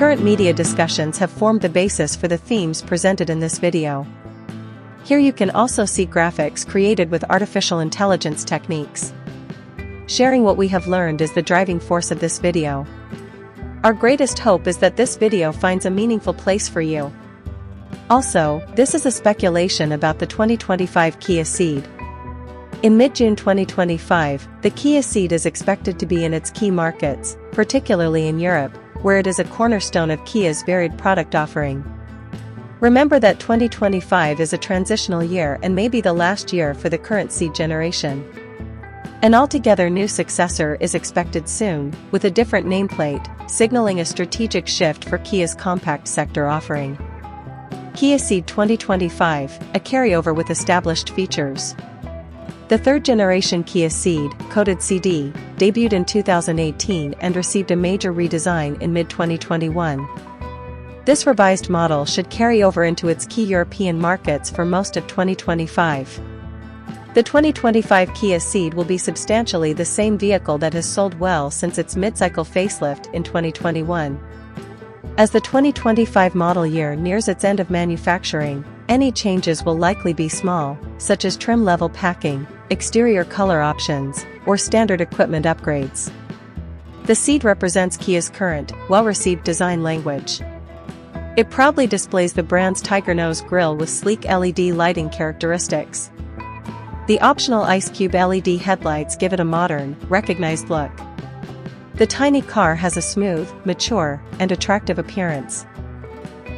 Current media discussions have formed the basis for the themes presented in this video. Here you can also see graphics created with artificial intelligence techniques. Sharing what we have learned is the driving force of this video. Our greatest hope is that this video finds a meaningful place for you. Also, this is a speculation about the 2025 Kia Ceed. In mid-June 2025, the Kia Ceed is expected to be in its key markets, particularly in Europe, where it is a cornerstone of Kia's varied product offering. Remember that 2025 is a transitional year and may be the last year for the current Ceed generation. An altogether new successor is expected soon, with a different nameplate, signaling a strategic shift for Kia's compact sector offering. Kia Ceed 2025, a carryover with established features. The third-generation Kia Ceed, coded CD, debuted in 2018 and received a major redesign in mid-2021. This revised model should carry over into its key European markets for most of 2025. The 2025 Kia Ceed will be substantially the same vehicle that has sold well since its mid-cycle facelift in 2021. As the 2025 model year nears its end of manufacturing, any changes will likely be small, such as trim-level packing, exterior color options, or standard equipment upgrades. The Ceed represents Kia's current, well-received design language. It proudly displays the brand's tiger nose grille with sleek LED lighting characteristics. The optional Ice Cube LED headlights give it a modern, recognized look. The tiny car has a smooth, mature, and attractive appearance.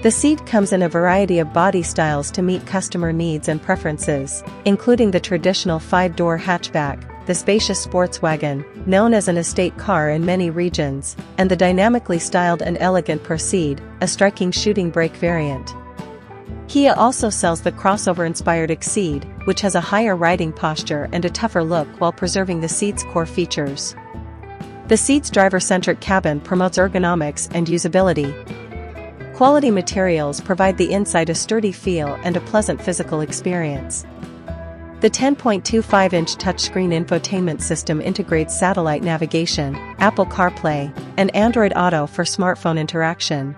The Ceed comes in a variety of body styles to meet customer needs and preferences, including the traditional 5-door hatchback, the spacious Sportswagon, known as an estate car in many regions, and the dynamically styled and elegant Ceed, a striking shooting brake variant. Kia also sells the crossover-inspired Ceed, which has a higher riding posture and a tougher look while preserving the Ceed's core features. The Ceed's driver-centric cabin promotes ergonomics and usability. Quality materials provide the inside a sturdy feel and a pleasant physical experience. The 10.25-inch touchscreen infotainment system integrates satellite navigation, Apple CarPlay, and Android Auto for smartphone interaction.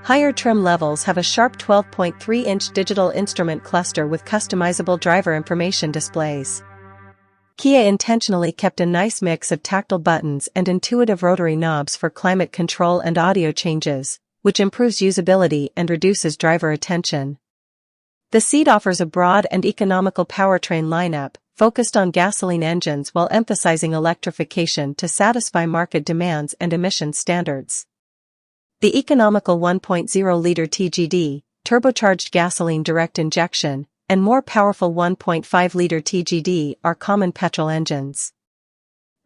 Higher trim levels have a sharp 12.3-inch digital instrument cluster with customizable driver information displays. Kia intentionally kept a nice mix of tactile buttons and intuitive rotary knobs for climate control and audio changes, which improves usability and reduces driver attention. The Ceed offers a broad and economical powertrain lineup, focused on gasoline engines while emphasizing electrification to satisfy market demands and emission standards. The economical 1.0-liter T-GDi, turbocharged gasoline direct injection, and more powerful 1.5-liter T-GDi are common petrol engines.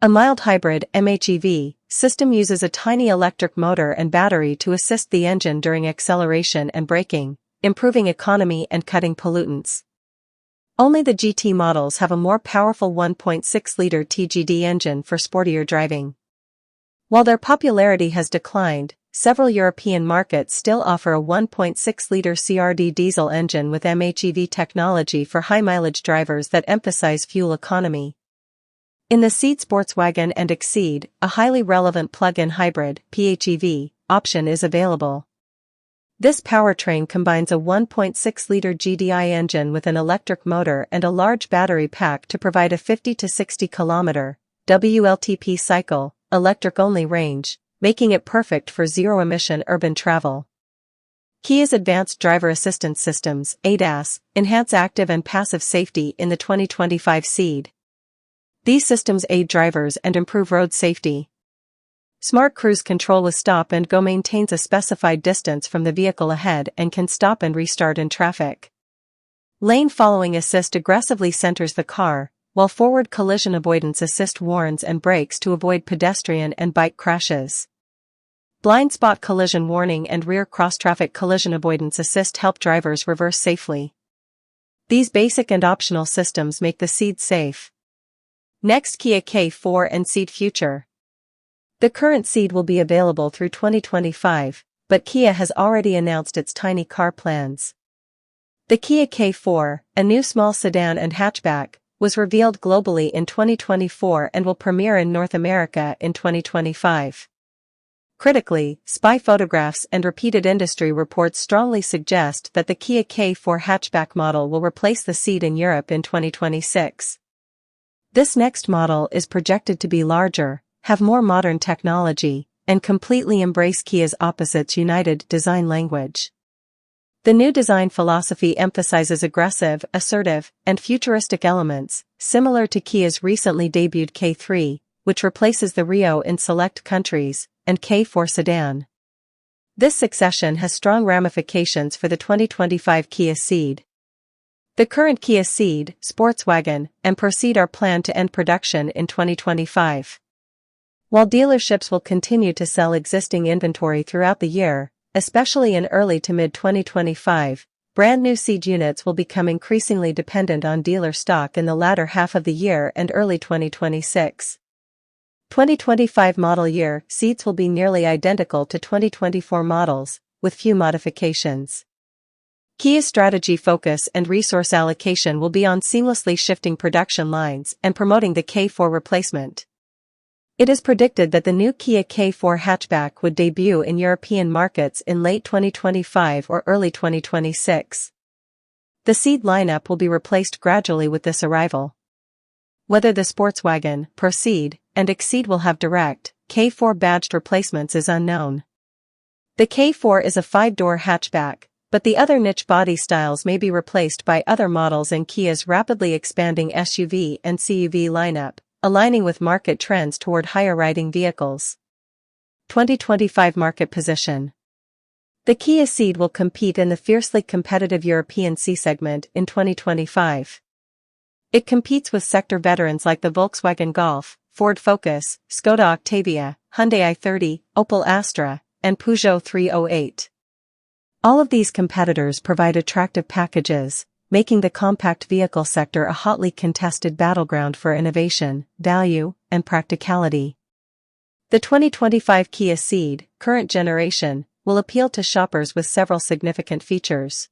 A mild hybrid MHEV system uses a tiny electric motor and battery to assist the engine during acceleration and braking, improving economy and cutting pollutants. Only the GT models have a more powerful 1.6-liter T-GDi engine for sportier driving. While their popularity has declined, several European markets still offer a 1.6-liter CRD diesel engine with MHEV technology for high-mileage drivers that emphasize fuel economy. In the Ceed Sportswagon and Ceed, a highly relevant plug-in hybrid (PHEV) option is available. This powertrain combines a 1.6-liter GDI engine with an electric motor and a large battery pack to provide a 50 to 60 km WLTP cycle, electric-only range, making it perfect for zero-emission urban travel. Kia's advanced driver assistance systems (ADAS) enhance active and passive safety in the 2025 Ceed. These systems aid drivers and improve road safety. Smart Cruise Control with Stop and Go maintains a specified distance from the vehicle ahead and can stop and restart in traffic. Lane Following Assist aggressively centers the car, while Forward Collision Avoidance Assist warns and brakes to avoid pedestrian and bike crashes. Blind Spot Collision Warning and Rear Cross-Traffic Collision Avoidance Assist help drivers reverse safely. These basic and optional systems make the Ceed safe. Next, Kia K4 and Ceed Future. The current Ceed will be available through 2025, but Kia has already announced its tiny car plans. The Kia K4, a new small sedan and hatchback, was revealed globally in 2024 and will premiere in North America in 2025. Critically, spy photographs and repeated industry reports strongly suggest that the Kia K4 hatchback model will replace the Ceed in Europe in 2026. This next model is projected to be larger, have more modern technology, and completely embrace Kia's opposites united design language. The new design philosophy emphasizes aggressive, assertive, and futuristic elements, similar to Kia's recently debuted K3, which replaces the Rio in select countries, and K4 sedan. This succession has strong ramifications for the 2025 Kia Ceed. The current Kia Ceed, Sportswagon, and Ceed are planned to end production in 2025. While dealerships will continue to sell existing inventory throughout the year, especially in early to mid-2025, brand new Ceed units will become increasingly dependent on dealer stock in the latter half of the year and early 2026. 2025 model year Ceeds will be nearly identical to 2024 models, with few modifications. Kia's strategy focus and resource allocation will be on seamlessly shifting production lines and promoting the K4 replacement. It is predicted that the new Kia K4 hatchback would debut in European markets in late 2025 or early 2026. The Ceed lineup will be replaced gradually with this arrival. Whether the Sportswagon, Ceed, and Exceed will have direct, K4 badged replacements is unknown. The K4 is a 5-door hatchback, but the other niche body styles may be replaced by other models in Kia's rapidly expanding SUV and CUV lineup, aligning with market trends toward higher-riding vehicles. 2025 market position. The Kia Ceed will compete in the fiercely competitive European C-segment in 2025. It competes with sector veterans like the Volkswagen Golf, Ford Focus, Skoda Octavia, Hyundai i30, Opel Astra, and Peugeot 308. All of these competitors provide attractive packages, making the compact vehicle sector a hotly contested battleground for innovation, value, and practicality. The 2025 Kia Ceed, current generation, will appeal to shoppers with several significant features.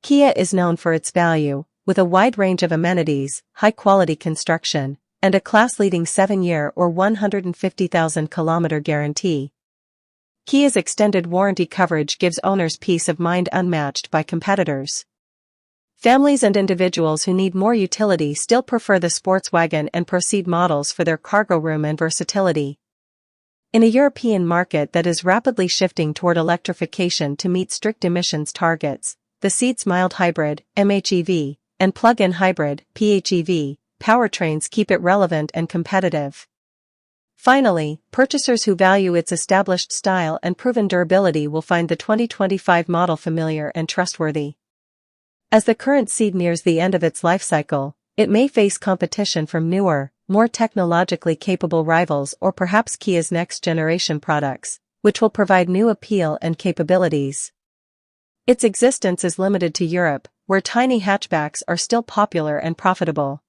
Kia is known for its value, with a wide range of amenities, high-quality construction, and a class-leading 7-year or 150,000-kilometer guarantee. Kia's extended warranty coverage gives owners peace of mind unmatched by competitors. Families and individuals who need more utility still prefer the Sportswagon and Ceed models for their cargo room and versatility. In a European market that is rapidly shifting toward electrification to meet strict emissions targets, the Ceed's mild hybrid, MHEV, and plug-in hybrid, PHEV, powertrains keep it relevant and competitive. Finally, purchasers who value its established style and proven durability will find the 2025 model familiar and trustworthy. As the current Ceed nears the end of its life cycle, it may face competition from newer, more technologically capable rivals or perhaps Kia's next-generation products, which will provide new appeal and capabilities. Its existence is limited to Europe, where tiny hatchbacks are still popular and profitable.